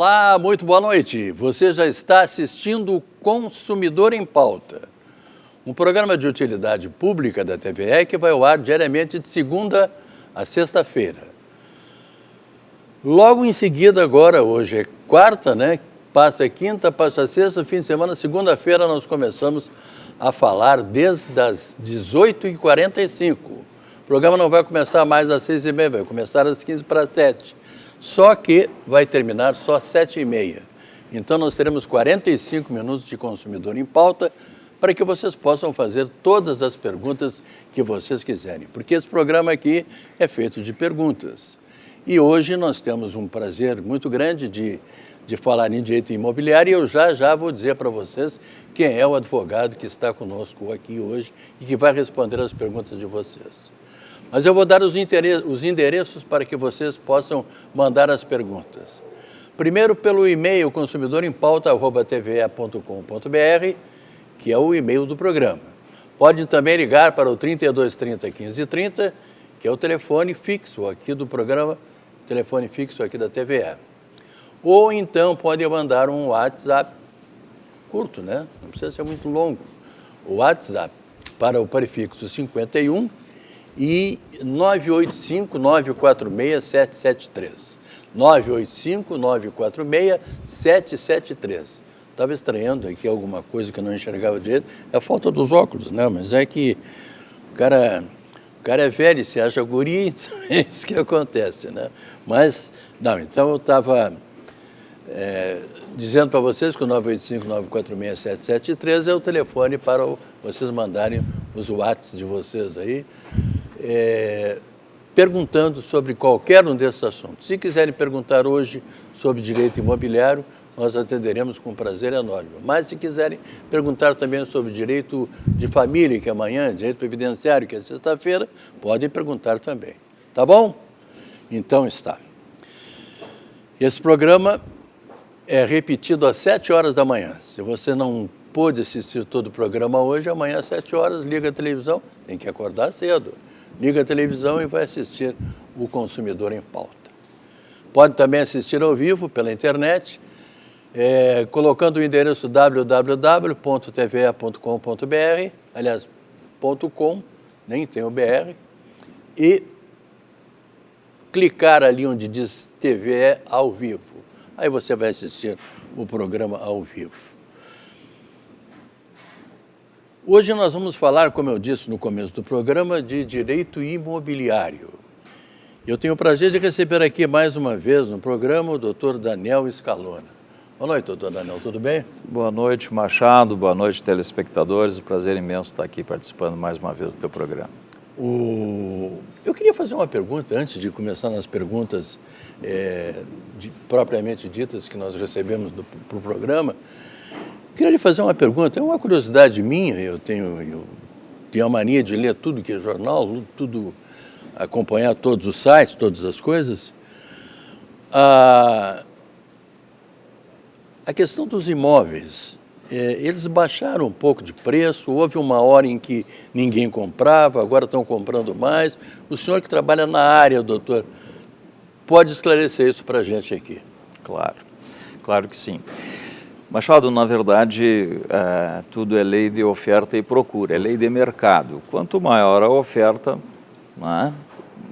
Olá, muito boa noite. Você já está assistindo o Consumidor em Pauta, um programa de utilidade pública da TVE que vai ao ar diariamente de segunda a sexta-feira. Logo em seguida, agora, hoje é quarta, né? Passa quinta, passa sexta, fim de semana, segunda-feira nós começamos a falar desde as 18h45. O programa não vai começar mais às 6h30, vai começar às 6h45. Só que vai terminar só às 7h30. Então nós teremos 45 minutos de Consumidor em Pauta para que vocês possam fazer todas as perguntas que vocês quiserem, porque esse programa aqui é feito de perguntas. E hoje nós temos um prazer muito grande de falar em direito imobiliário e eu já vou dizer para vocês quem é o advogado que está conosco aqui hoje e que vai responder as perguntas de vocês. Mas eu vou dar os endereços para que vocês possam mandar as perguntas. Primeiro pelo e-mail consumidorempauta@tve.com.br, que é o e-mail do programa. Pode também ligar para o 3230 1530, que é o telefone fixo aqui do programa, telefone fixo aqui da TVE. Ou então pode mandar um WhatsApp curto, né? Não precisa ser muito longo. O WhatsApp para o prefixo 51 e 985-946-773. 985-946-773. Estava estranhando aqui alguma coisa que eu não enxergava direito. É a falta dos óculos, né? Mas é que o cara é velho e se acha guri, então é isso que acontece, né? Mas, não, então eu estava dizendo para vocês que o 985-946-773 é o telefone para vocês mandarem os WhatsApps de vocês aí, perguntando sobre qualquer um desses assuntos. Se quiserem perguntar hoje sobre direito imobiliário, nós atenderemos com prazer enorme. Mas se quiserem perguntar também sobre direito de família, que é amanhã, direito previdenciário, que é sexta-feira, podem perguntar também. Tá bom? Então está. Esse programa é repetido às 7 horas da manhã. Se você não pôde assistir todo o programa hoje, amanhã às 7 horas, liga a televisão, tem que acordar cedo. Liga a televisão e vai assistir o Consumidor em Pauta. Pode também assistir ao vivo pela internet, colocando o endereço www.tve.com.br, aliás, .com, nem tem o BR, e clicar ali onde diz TVE ao vivo. Aí você vai assistir o programa ao vivo. Hoje nós vamos falar, como eu disse no começo do programa, de direito imobiliário. Eu tenho o prazer de receber aqui mais uma vez no programa o doutor Daniel Scalona. Boa noite, doutor Daniel, tudo bem? Boa noite, Machado, boa noite, telespectadores. Prazer imenso estar aqui participando mais uma vez do teu programa. Eu queria fazer uma pergunta, antes de começar nas perguntas propriamente ditas que nós recebemos para o programa. Queria lhe fazer uma pergunta, é uma curiosidade minha, eu tenho a mania de ler tudo que é jornal, acompanhar todos os sites, todas as coisas. A questão dos imóveis, eles baixaram um pouco de preço, houve uma hora em que ninguém comprava, agora estão comprando mais. O senhor que trabalha na área, doutor, pode esclarecer isso para a gente aqui? Claro que sim. Machado, na verdade, tudo é lei de oferta e procura, é lei de mercado. Quanto maior a oferta, né,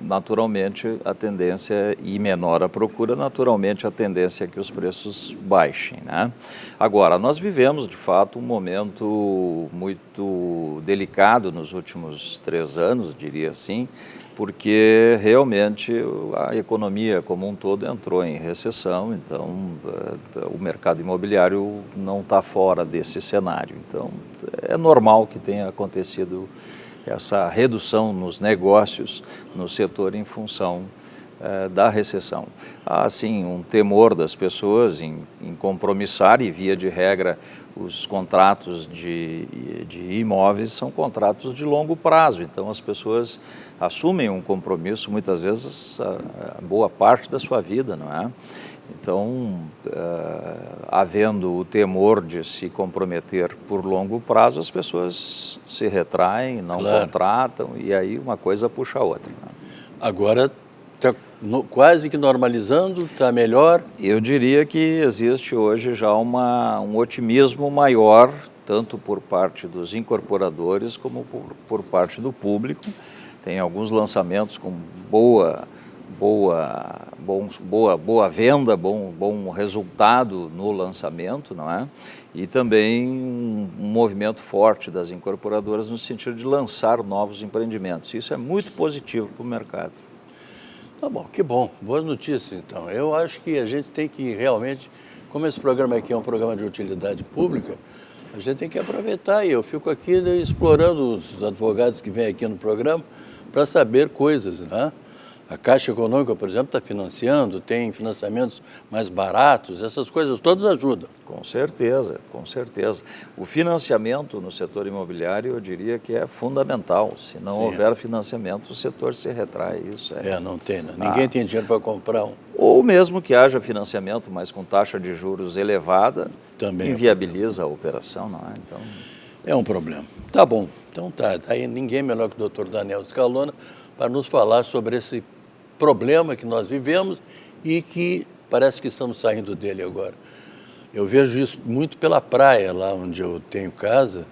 naturalmente a tendência, e menor a procura, naturalmente a tendência é que os preços baixem, né? Agora, nós vivemos, de fato, um momento muito delicado nos últimos 3 anos, diria assim, porque realmente a economia como um todo entrou em recessão, então o mercado imobiliário não está fora desse cenário. Então é normal que tenha acontecido essa redução nos negócios no setor em função da recessão. Há, sim, um temor das pessoas em compromissar e, via de regra, os contratos de imóveis são contratos de longo prazo, então as pessoas assumem um compromisso, muitas vezes, a boa parte da sua vida, não é? Então, havendo o temor de se comprometer por longo prazo, as pessoas se retraem, não contratam, e aí uma coisa puxa a outra, né? Agora, está quase que normalizando, está melhor? Eu diria que existe hoje já um otimismo maior, tanto por parte dos incorporadores como por parte do público. Tem alguns lançamentos com boa venda, bom resultado no lançamento, não é? E também um movimento forte das incorporadoras no sentido de lançar novos empreendimentos. Isso é muito positivo para o mercado. Tá bom, que bom. Boas notícias, então. Eu acho que a gente tem que realmente, como esse programa aqui é um programa de utilidade pública, a gente tem que aproveitar, e eu fico aqui explorando os advogados que vêm aqui no programa para saber coisas, né? A Caixa Econômica, por exemplo, está financiando, tem financiamentos mais baratos, essas coisas todas ajudam. Com certeza, com certeza. O financiamento no setor imobiliário, eu diria que é fundamental. Se não houver financiamento, o setor se retrai. Isso não tem, né? Ninguém tem dinheiro para comprar um. Ou mesmo que haja financiamento, mas com taxa de juros elevada, também inviabiliza a operação, não é? Então... é um problema. Tá bom. Então tá aí ninguém melhor que o Dr. Daniel Scalona para nos falar sobre esse problema que nós vivemos e que parece que estamos saindo dele agora. Eu vejo isso muito pela praia, lá onde eu tenho casa,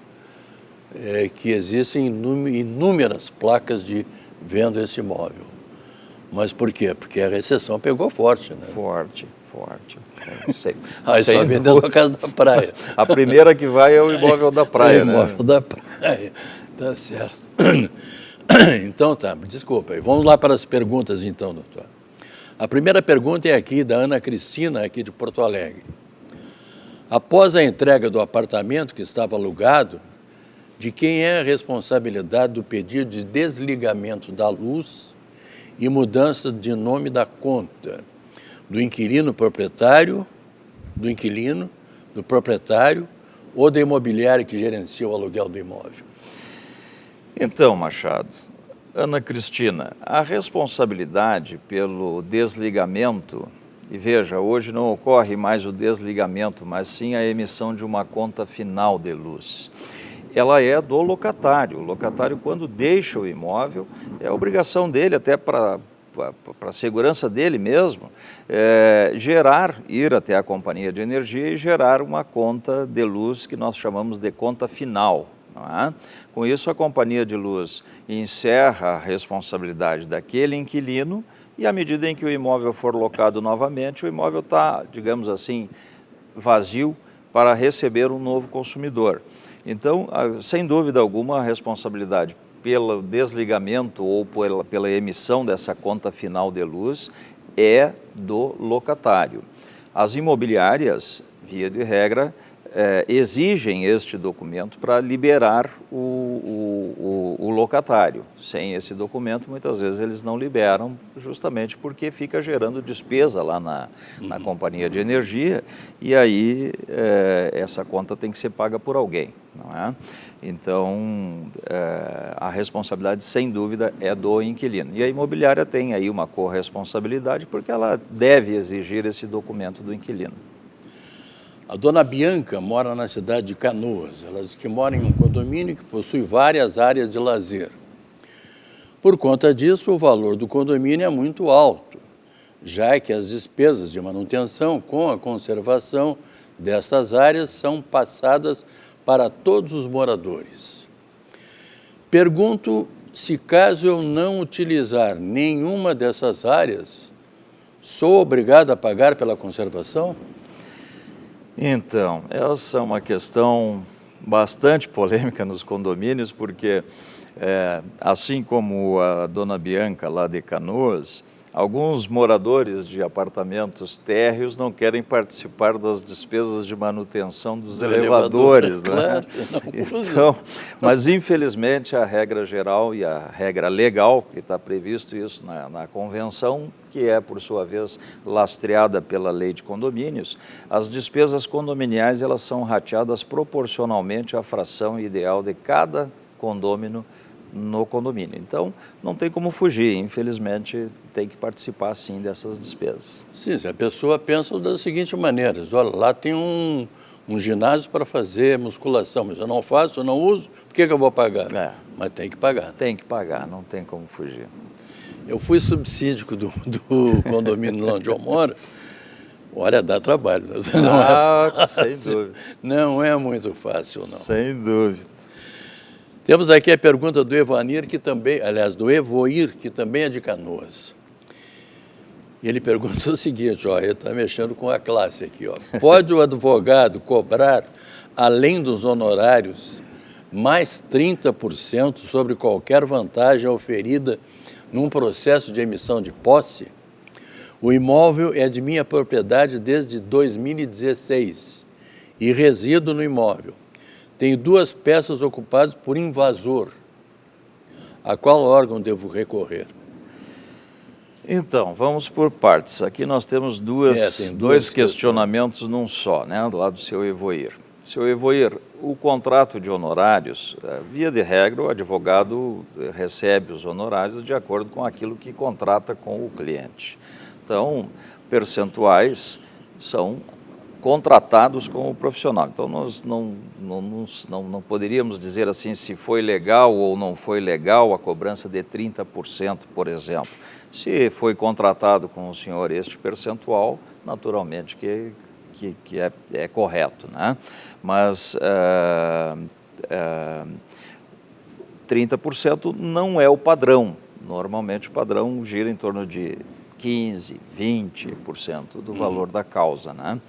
que existem inúmeras placas de venda esse imóvel. Mas por quê? Porque a recessão pegou forte, né? Forte. Só vendendo a casa da praia. A primeira que vai é o imóvel da praia, né? O imóvel da praia, tá certo. Então tá, desculpa. Vamos lá para as perguntas então, doutor. A primeira pergunta é aqui da Ana Cristina, aqui de Porto Alegre. Após a entrega do apartamento que estava alugado, de quem é a responsabilidade do pedido de desligamento da luz e mudança de nome da conta? Do inquilino proprietário, do inquilino, do proprietário ou da imobiliária que gerencia o aluguel do imóvel? Então, Machado, Ana Cristina, a responsabilidade pelo desligamento, e veja, hoje não ocorre mais o desligamento, mas sim a emissão de uma conta final de luz. Ela é do locatário. O locatário, quando deixa o imóvel, é obrigação dele, até para a segurança dele mesmo, ir até a companhia de energia e gerar uma conta de luz que nós chamamos de conta final. Não é? Com isso, a companhia de luz encerra a responsabilidade daquele inquilino e, à medida em que o imóvel for locado novamente, o imóvel está, digamos assim, vazio para receber um novo consumidor. Então, sem dúvida alguma, a responsabilidade pelo desligamento ou pela emissão dessa conta final de luz é do locatário. As imobiliárias, via de regra, exigem este documento para liberar o locatário. Sem esse documento, muitas vezes eles não liberam, justamente porque fica gerando despesa lá na companhia de energia, e aí essa conta tem que ser paga por alguém, não é? Então, a responsabilidade, sem dúvida, é do inquilino. E a imobiliária tem aí uma corresponsabilidade, porque ela deve exigir esse documento do inquilino. A dona Bianca mora na cidade de Canoas. Ela diz que mora em um condomínio que possui várias áreas de lazer. Por conta disso, o valor do condomínio é muito alto, já que as despesas de manutenção com a conservação dessas áreas são passadas para todos os moradores. Pergunto se, caso eu não utilizar nenhuma dessas áreas, sou obrigado a pagar pela conservação? Então, essa é uma questão bastante polêmica nos condomínios, porque, assim como a dona Bianca lá de Canoas, alguns moradores de apartamentos térreos não querem participar das despesas de manutenção dos elevadores, né? Claro, então, mas infelizmente a regra geral e a regra legal, que está previsto isso na convenção, que é por sua vez lastreada pela lei de condomínios, as despesas condominiais elas são rateadas proporcionalmente à fração ideal de cada condômino no condomínio. Então, não tem como fugir, infelizmente, tem que participar, sim, dessas despesas. Sim, se a pessoa pensa da seguinte maneira, olha, lá tem um ginásio para fazer musculação, mas eu não faço, eu não uso, por que eu vou pagar? Mas tem que pagar. Tem que pagar, não tem como fugir. Eu fui subsíndico do condomínio onde eu moro. Olha, dá trabalho. Sem dúvida. Não é muito fácil, não. Sem dúvida. Temos aqui a pergunta do Evanir, que também, aliás, do Evoir, que também é de Canoas. E ele pergunta o seguinte, ó, ele está mexendo com a classe aqui, ó. Pode o advogado cobrar, além dos honorários, mais 30% sobre qualquer vantagem oferida num processo de emissão de posse? O imóvel é de minha propriedade desde 2016 e resido no imóvel. Tenho 2 peças ocupadas por invasor. A qual órgão devo recorrer? Então, vamos por partes. Aqui nós temos dois questionamentos num só, né, do lado do seu Evoir. Seu Evoir, o contrato de honorários, via de regra, o advogado recebe os honorários de acordo com aquilo que contrata com o cliente. Então, percentuais são contratados com o profissional. Então, nós não poderíamos dizer assim se foi legal ou não foi legal a cobrança de 30%, por exemplo. Se foi contratado com o senhor este percentual, naturalmente que é correto, né? Mas 30% não é o padrão. Normalmente o padrão gira em torno de 15%, 20% do valor da causa, né?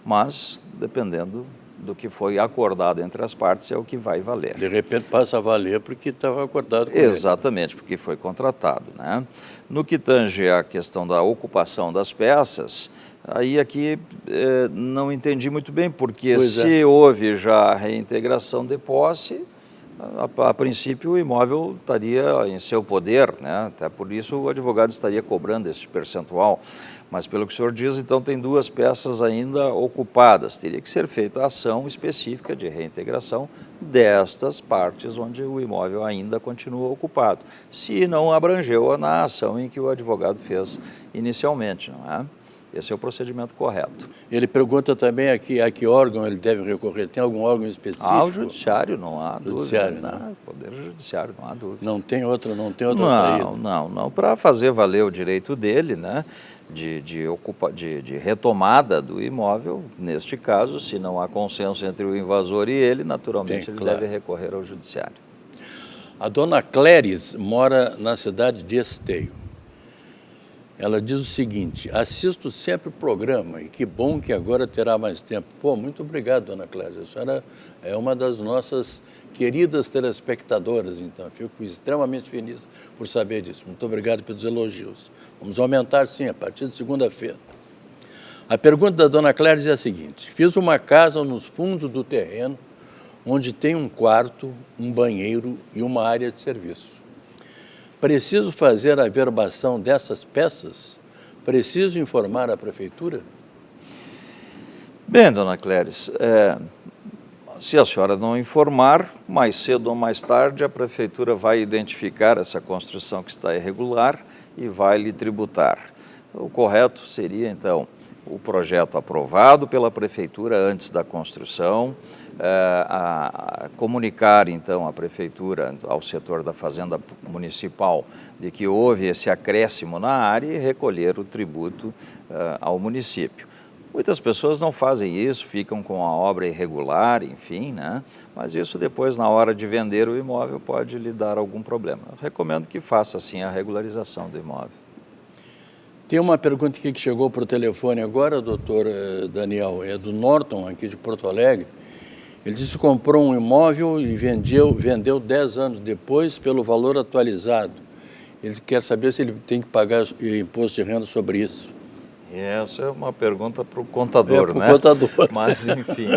Mas, dependendo do que foi acordado entre as partes, é o que vai valer. De repente passa a valer porque estava acordado com Exatamente, porque foi contratado, né? No que tange a questão da ocupação das peças, aí aqui não entendi muito bem, porque se houve já a reintegração de posse, a princípio o imóvel estaria em seu poder, né? Até por isso o advogado estaria cobrando esse percentual. Mas pelo que o senhor diz, então tem 2 peças ainda ocupadas. Teria que ser feita a ação específica de reintegração destas partes onde o imóvel ainda continua ocupado, se não abrangeu na ação em que o advogado fez inicialmente, não é? Esse é o procedimento correto. Ele pergunta também aqui a que órgão ele deve recorrer. Tem algum órgão específico? Ao judiciário, não há dúvida. Judiciário, né? Poder judiciário, não há dúvida. Não tem outra saída? Não. Para fazer valer o direito dele, né, de retomada do imóvel, neste caso, se não há consenso entre o invasor e ele, naturalmente ele deve recorrer ao judiciário. A dona Cléris mora na cidade de Esteio. Ela diz o seguinte: assisto sempre o programa e que bom que agora terá mais tempo. Pô, muito obrigado, dona Clésia. A senhora é uma das nossas queridas telespectadoras, então. Fico extremamente feliz por saber disso. Muito obrigado pelos elogios. Vamos aumentar, sim, a partir de segunda-feira. A pergunta da dona Clésia é a seguinte: fiz uma casa nos fundos do terreno, onde tem um quarto, um banheiro e uma área de serviço. Preciso fazer a averbação dessas peças? Preciso informar a prefeitura? Bem, dona Cléris, se a senhora não informar, mais cedo ou mais tarde a prefeitura vai identificar essa construção que está irregular e vai lhe tributar. O correto seria, então, o projeto aprovado pela prefeitura antes da construção, comunicar, então, à prefeitura, ao setor da fazenda municipal, de que houve esse acréscimo na área e recolher o tributo ao município. Muitas pessoas não fazem isso, ficam com a obra irregular, enfim, né? Mas isso depois, na hora de vender o imóvel, pode lhe dar algum problema. Eu recomendo que faça, sim, a regularização do imóvel. Tem uma pergunta aqui que chegou por telefone agora, doutor Daniel, é do Norton, aqui de Porto Alegre. Ele disse que comprou um imóvel e vendeu 10 anos depois pelo valor atualizado. Ele quer saber se ele tem que pagar imposto de renda sobre isso. Essa é uma pergunta para o contador, né? Contador. Mas, enfim,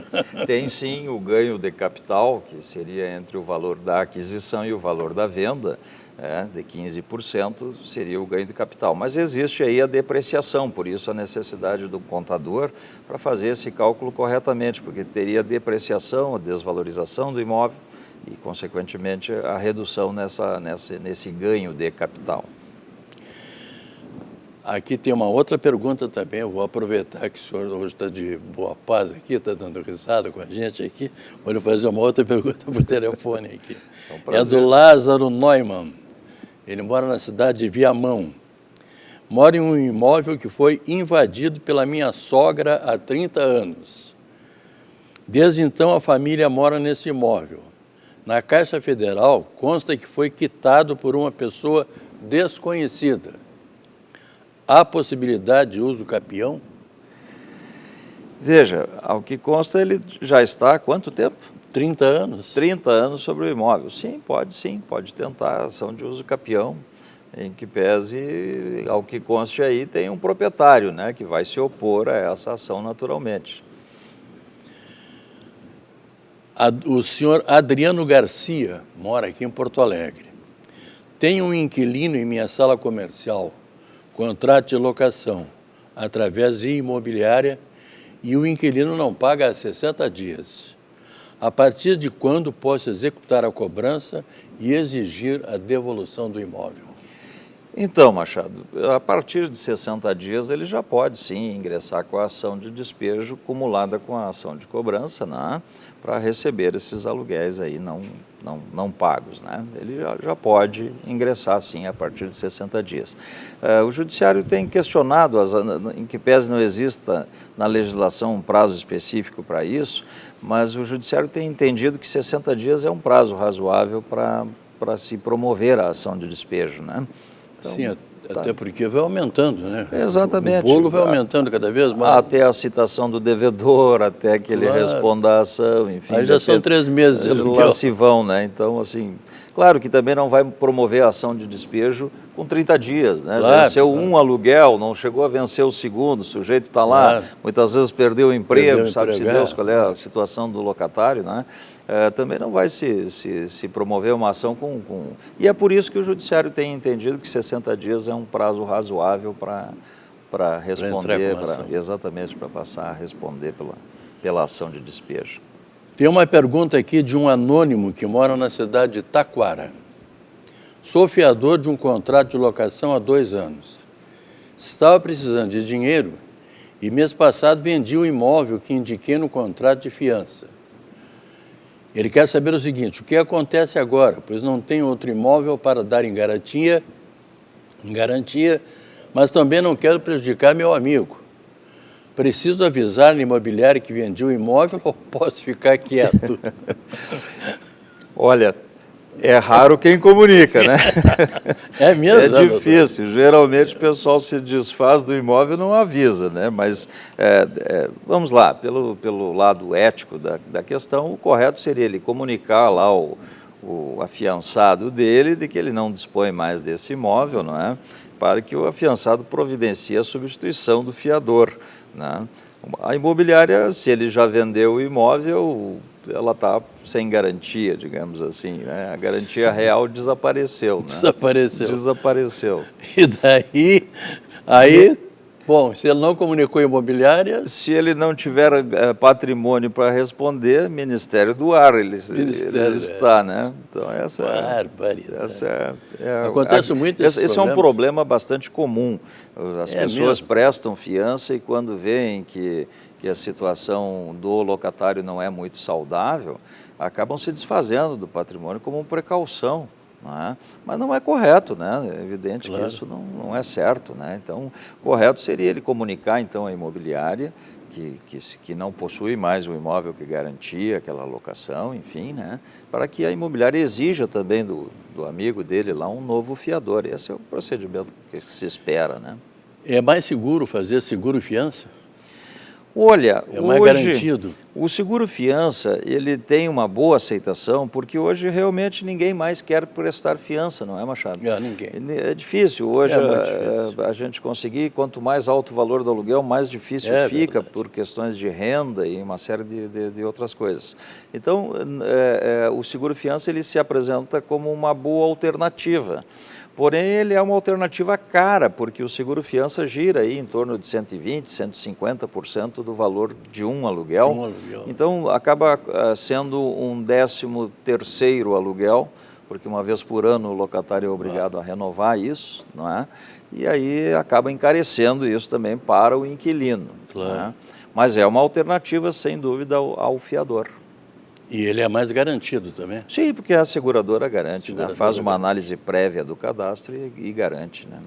tem sim o ganho de capital, que seria entre o valor da aquisição e o valor da venda, de 15% seria o ganho de capital. Mas existe aí a depreciação, por isso a necessidade do contador para fazer esse cálculo corretamente, porque teria a depreciação, a desvalorização do imóvel e, consequentemente, a redução nesse ganho de capital. Aqui tem uma outra pergunta também, eu vou aproveitar que o senhor hoje está de boa paz aqui, está dando risada com a gente aqui, vou lhe fazer uma outra pergunta por telefone aqui. É do Lázaro Neumann. Ele mora na cidade de Viamão. Mora em um imóvel que foi invadido pela minha sogra há 30 anos. Desde então, a família mora nesse imóvel. Na Caixa Federal, consta que foi quitado por uma pessoa desconhecida. Há possibilidade de uso capião? Veja, ao que consta, ele já está há quanto tempo? 30 anos. 30 anos sobre o imóvel. Sim, pode tentar ação de uso capião, em que pese, ao que conste aí, tem um proprietário, né, que vai se opor a essa ação naturalmente. O senhor Adriano Garcia mora aqui em Porto Alegre. Tem um inquilino em minha sala comercial, contrato de locação, através de imobiliária, e o inquilino não paga há 60 dias. A partir de quando posso executar a cobrança e exigir a devolução do imóvel? Então, Machado, a partir de 60 dias ele já pode sim ingressar com a ação de despejo cumulada com a ação de cobrança, né, para receber esses aluguéis aí não pagos, né? Ele já pode ingressar sim a partir de 60 dias. O Judiciário tem questionado, em que pese não exista na legislação um prazo específico para isso, mas o Judiciário tem entendido que 60 dias é um prazo razoável para se promover a ação de despejo, né? Então, sim, até porque vai aumentando, né? Exatamente. O bolo vai aumentando cada vez mais. Até a citação do devedor, até que ele responda à ação, enfim. Aí já são 3 meses de aluguel. Lá se vão, né? Então, assim, claro que também não vai promover a ação de despejo com 30 dias, né? Claro, venceu um aluguel, não chegou a vencer o segundo, o sujeito está lá, muitas vezes perdeu o emprego, sabe-se Deus qual é a situação do locatário, né? Também não vai se promover uma ação com... E é por isso que o Judiciário tem entendido que 60 dias é um prazo razoável para responder, exatamente, para passar a responder pela ação de despejo. Tem uma pergunta aqui de um anônimo que mora na cidade de Taquara. Sou fiador de um contrato de locação há 2 anos. Estava precisando de dinheiro e mês passado vendi o imóvel que indiquei no contrato de fiança. Ele quer saber o seguinte: o que acontece agora? Pois não tem outro imóvel para dar em garantia, mas também não quero prejudicar meu amigo. Preciso avisar na imobiliária que vendi o imóvel ou posso ficar quieto? Olha, é raro quem comunica, né? É mesmo? É difícil. Geralmente o pessoal se desfaz do imóvel e não avisa, né? Mas vamos lá, pelo lado ético da questão, o correto seria ele comunicar lá o afiançado dele de que ele não dispõe mais desse imóvel, não é? Para que o afiançado providencie a substituição do fiador, né? A imobiliária, se ele já vendeu o imóvel, ela está sem garantia, digamos assim, né? A garantia real desapareceu, né? Desapareceu. E daí, aí, bom, se ele não comunicou a imobiliária... Se ele não tiver patrimônio para responder, Ministério do Ar ele está, né? Então essa acontece muito esse é um problema bastante comum. As pessoas prestam fiança e quando veem que a situação do locatário não é muito saudável, acabam se desfazendo do patrimônio como precaução. Não é? Mas não é correto, né? É evidente que isso não é certo, né? Então, correto seria ele comunicar então à imobiliária que não possui mais o imóvel que garantia aquela locação, enfim, né? Para que a imobiliária exija também do amigo dele lá um novo fiador. Esse é o procedimento que se espera, né? É mais seguro fazer seguro-fiança? Olha, mais garantido. O seguro-fiança, ele tem uma boa aceitação, porque hoje realmente ninguém mais quer prestar fiança, não é, Machado? Ninguém. É difícil hoje difícil. A gente conseguir, quanto mais alto o valor do aluguel, mais difícil fica por questões de renda e uma série de outras coisas. Então, o seguro-fiança ele se apresenta como uma boa alternativa. Porém, ele é uma alternativa cara, porque o seguro-fiança gira aí em torno de 120%, 150% do valor de um aluguel. Então, acaba sendo um 13º aluguel, porque uma vez por ano o locatário é obrigado a renovar isso, não é? E aí acaba encarecendo isso também para o inquilino. Claro. Não é? Mas é uma alternativa, sem dúvida, ao fiador. E ele é mais garantido também? Sim, porque a seguradora garante, né? Faz uma análise prévia do cadastro e garante, né?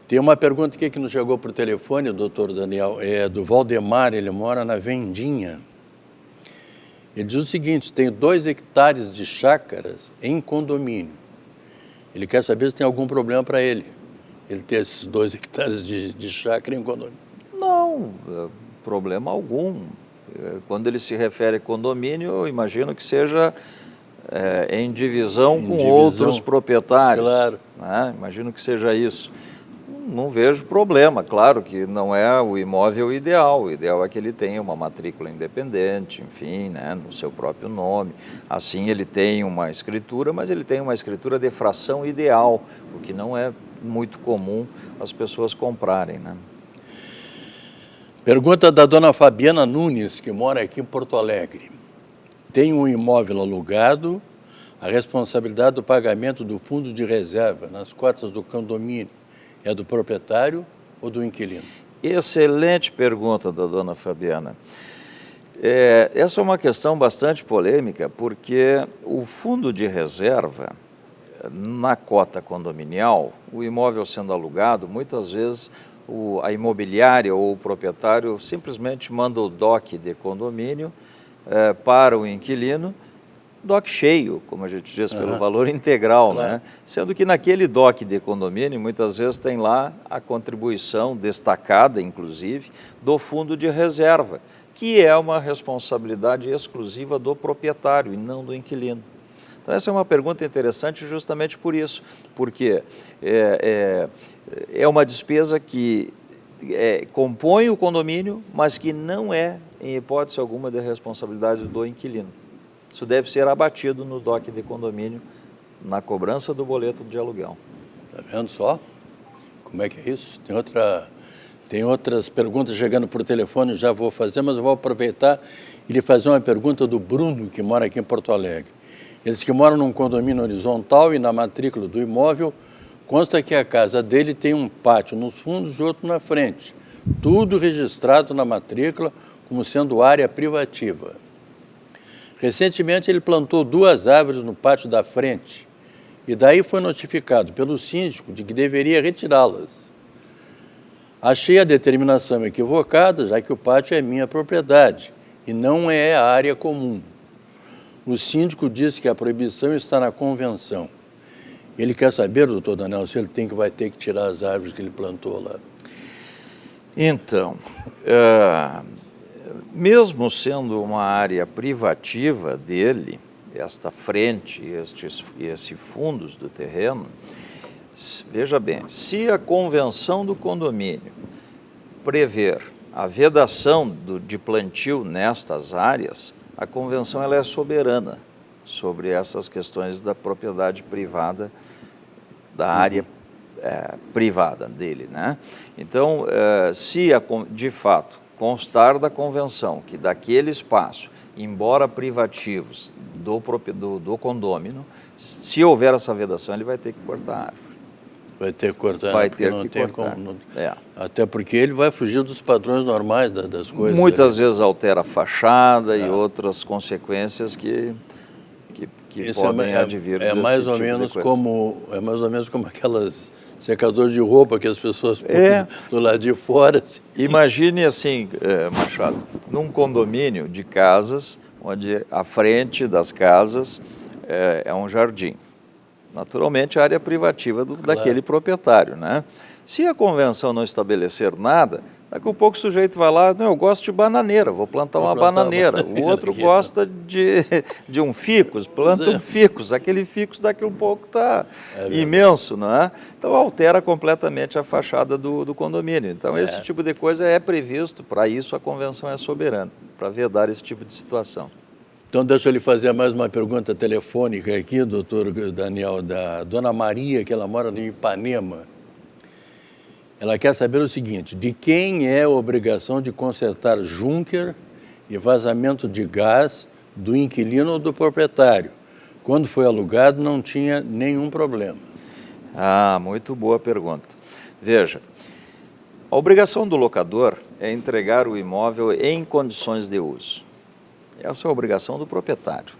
Tem uma pergunta aqui que nos chegou por telefone, doutor Daniel, é do Valdemar, ele mora na Vendinha. Ele diz o seguinte, tem 2 hectares de chácaras em condomínio. Ele quer saber se tem algum problema para ele ter esses 2 hectares de chácara em condomínio. Não, problema algum. Quando ele se refere a condomínio, eu imagino que seja em divisão com outros proprietários. Claro. Né? Imagino que seja isso. Não vejo problema, claro que não é o imóvel ideal. O ideal é que ele tenha uma matrícula independente, enfim, né, no seu próprio nome. Assim ele tem uma escritura, mas ele tem uma escritura de fração ideal, o que não é muito comum as pessoas comprarem, né? Pergunta da dona Fabiana Nunes, que mora aqui em Porto Alegre. Tem um imóvel alugado, a responsabilidade do pagamento do fundo de reserva nas cotas do condomínio é do proprietário ou do inquilino? Excelente pergunta da dona Fabiana. Essa é uma questão bastante polêmica, porque o fundo de reserva, na cota condominial, o imóvel sendo alugado, muitas vezes a imobiliária ou o proprietário simplesmente manda o DOC de condomínio para o inquilino, DOC cheio, como a gente diz, pelo valor integral, claro, né? Sendo que naquele DOC de condomínio, muitas vezes tem lá a contribuição destacada, inclusive, do fundo de reserva, que é uma responsabilidade exclusiva do proprietário e não do inquilino. Então, essa é uma pergunta interessante justamente por isso, porque é uma despesa que compõe o condomínio, mas que não é, em hipótese alguma, de responsabilidade do inquilino. Isso deve ser abatido no DOC de condomínio, na cobrança do boleto de aluguel. Está vendo só? Como é que é isso? Tem outras perguntas chegando por telefone, já vou fazer, mas eu vou aproveitar e lhe fazer uma pergunta do Bruno, que mora aqui em Porto Alegre. Eles que moram num condomínio horizontal e na matrícula do imóvel, consta que a casa dele tem um pátio nos fundos e outro na frente. Tudo registrado na matrícula como sendo área privativa. Recentemente ele plantou 2 árvores no pátio da frente e daí foi notificado pelo síndico de que deveria retirá-las. Achei a determinação equivocada, já que o pátio é minha propriedade e não é a área comum. O síndico disse que a proibição está na convenção. Ele quer saber, doutor Daniel, se ele vai ter que tirar as árvores que ele plantou lá. Então, mesmo sendo uma área privativa dele, esta frente e esse fundos do terreno, veja bem, se a convenção do condomínio prever a vedação de plantio nestas áreas, a convenção ela é soberana sobre essas questões da propriedade privada, da área privada dele, né? Então, se de fato constar da convenção que daquele espaço, embora privativos do condômino, se houver essa vedação, ele vai ter que cortar a árvore. Vai ter que cortar. Vai ter que cortar. Até porque ele vai fugir dos padrões normais das coisas. Muitas vezes altera a fachada e outras consequências que podem advir desse mais ou tipo menos de coisa. É mais ou menos como aquelas secadores de roupa que as pessoas põem do lado de fora. Assim. Imagine assim, Machado, num condomínio de casas, onde a frente das casas é um jardim. Naturalmente, a área privativa daquele proprietário, né? Se a convenção não estabelecer nada, daqui a pouco o sujeito vai lá, não, eu gosto de bananeira, vou plantar uma bananeira. O outro gosta de um ficus, planta um ficus. Aquele ficus daqui a um pouco está imenso, não é? Então altera completamente a fachada do condomínio. Então esse tipo de coisa é previsto, para isso a convenção é soberana, para vedar esse tipo de situação. Então, deixa eu lhe fazer mais uma pergunta telefônica aqui, doutor Daniel, da dona Maria, que ela mora em Ipanema. Ela quer saber o seguinte, de quem é a obrigação de consertar junker e vazamento de gás do inquilino ou do proprietário? Quando foi alugado, não tinha nenhum problema. Muito boa pergunta. Veja, a obrigação do locador é entregar o imóvel em condições de uso. essa é a obrigação do proprietário.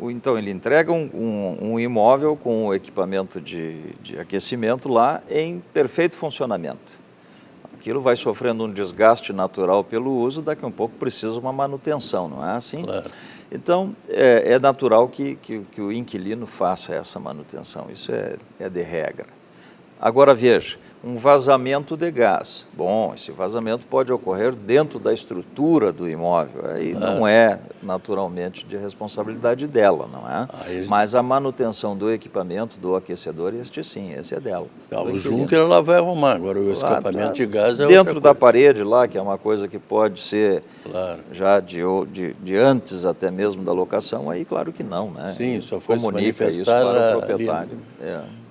Então, ele entrega um imóvel com o equipamento de aquecimento lá em perfeito funcionamento. Aquilo vai sofrendo um desgaste natural pelo uso, daqui a um pouco precisa uma manutenção, não é assim? Claro. Então, é natural que o inquilino faça essa manutenção, isso é de regra. Agora, veja, um vazamento de gás. Bom, esse vazamento pode ocorrer dentro da estrutura do imóvel, aí não é naturalmente de responsabilidade dela, não é? Mas a manutenção do equipamento, do aquecedor, esse é dela. O Juncker ela vai arrumar, agora o escapamento de gás é dentro da parede lá, que é uma coisa que pode ser já de antes até mesmo da locação, aí claro que não, né? Sim, só foi comunica isso para o proprietário.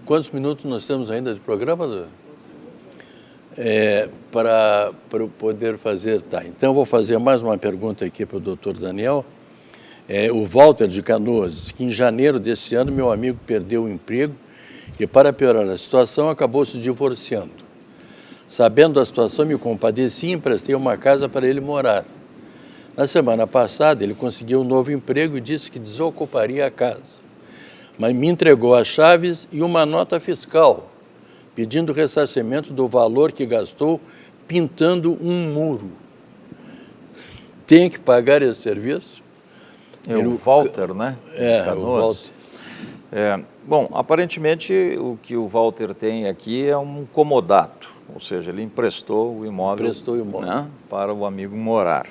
Quantos minutos nós temos ainda de programa? Para poder fazer, então eu vou fazer mais uma pergunta aqui para o doutor Daniel. O Walter de Canoas diz que em janeiro desse ano meu amigo perdeu o emprego e para piorar a situação acabou se divorciando. Sabendo da situação me compadeci e emprestei uma casa para ele morar. Na semana passada ele conseguiu um novo emprego e disse que desocuparia a casa, mas me entregou as chaves e uma nota fiscal pedindo ressarcimento do valor que gastou pintando um muro. Tem que pagar esse serviço? O Walter, né? O Walter. Bom, aparentemente o que o Walter tem aqui é um comodato, ou seja, ele emprestou o imóvel, né, para o amigo morar.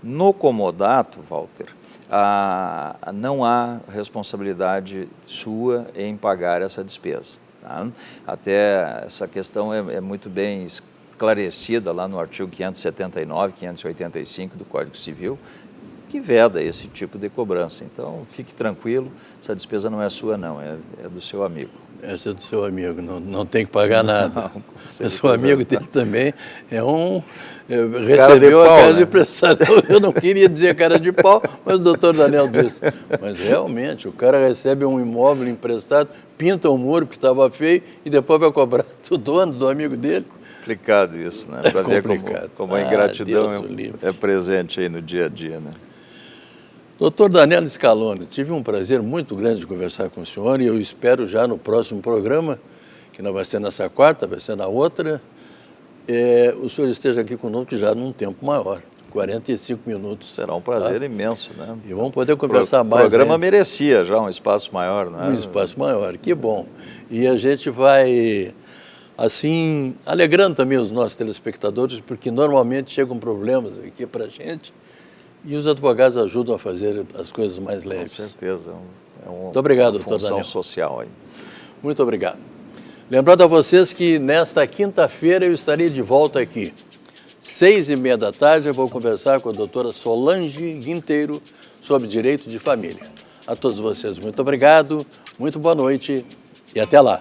No comodato, Walter, não há responsabilidade sua em pagar essa despesa. Tá? Até essa questão é muito bem esclarecida lá no artigo 579, 585 do Código Civil, que veda esse tipo de cobrança. Então, fique tranquilo, essa despesa não é sua não, é do seu amigo. Essa é do seu amigo, não tem que pagar nada. O seu amigo dele também recebeu a casa de prestação. Eu não queria dizer cara de pau, mas o doutor Daniel disse. Mas realmente, o cara recebe um imóvel emprestado, pinta um muro que estava feio e depois vai cobrar do dono, do amigo dele. Complicado isso, né? Para ver como a ingratidão é presente aí no dia a dia, né? Doutor Daniel Scaloni, tive um prazer muito grande de conversar com o senhor e eu espero já no próximo programa, que não vai ser nessa quarta, vai ser na outra, o senhor esteja aqui conosco já num tempo maior, 45 minutos. Será um prazer imenso, né? E vamos poder conversar mais. O programa merecia já um espaço maior, não é? Um espaço maior, que bom. E a gente vai, assim, alegrando também os nossos telespectadores, porque normalmente chegam problemas aqui para a gente, e os advogados ajudam a fazer as coisas mais leves. Com certeza. Muito obrigado, doutor Daniel. Função social aí. Muito obrigado. Lembrando a vocês que nesta quinta-feira eu estarei de volta aqui. 6h30 da tarde eu vou conversar com a doutora Solange Guinteiro sobre direito de família. A todos vocês, muito obrigado, muito boa noite e até lá.